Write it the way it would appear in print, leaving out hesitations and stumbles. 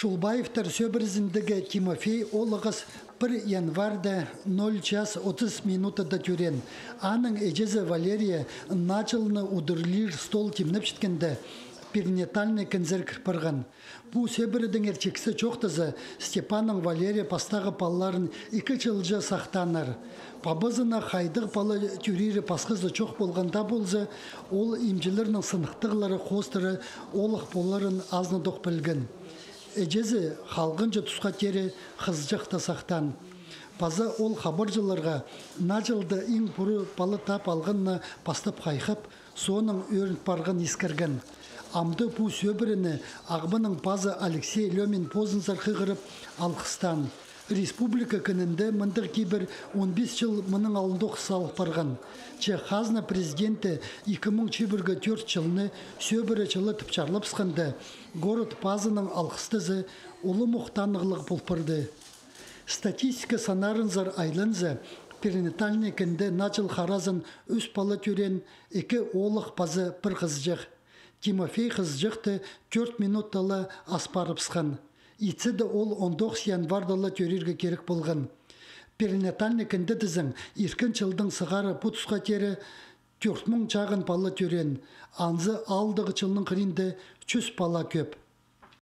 Шулбаевтар сөбірізіндігі Тимофей олығыз 1 январда 0 час 30 минутада түрен. Аның әжезі Валерия началыны удырлир стол темніп жеткенді перинатальный концерт кірпірған. Бұл сөбірідің әрчексі жоқтызы Степаның Валерия пастағы палларын 2 жылжы сақтанар. Пабызына қайдық палы түрері пасқызы жоқ болғанда болзы, ол имжілерінің сынықтығылары қостыры олық боларын азны доқ білгін. Әжезі халғынжы тұсқа тері қызжықта сақтан. Паза ол хабаржыларға началды ең бұры палы тап алғынна пастап қайқып, соның өрінт барғын ескіргін. Амды бұ сөбіріні ағбының паза Алексей Лемин позынзар қығырып алқыстан. Республика күнінде мындық кейбір 15 жыл мұның алындық салық барған. Че қазна президенті 2004 жылыны сөбірі жылы түпчарлап сқанды. Город пазының алқыстызы ұлы мұқтанығылық бұлпырды. Статистика санарынзар айлынзы перинатальный кінде начал харазын үс палы түрен 2 олық пазы бір қызжық. Тимофей қызжықты 4 минутталы аспарып сқан. Ицеді ол 19 январдалы төрерге керек болған. Перинатальный кінде дізің 2 жылдың сығары бұтысқа тері 4000 жағын палы түрен. Анзы алдығы жылның қыринді 100 пала көп.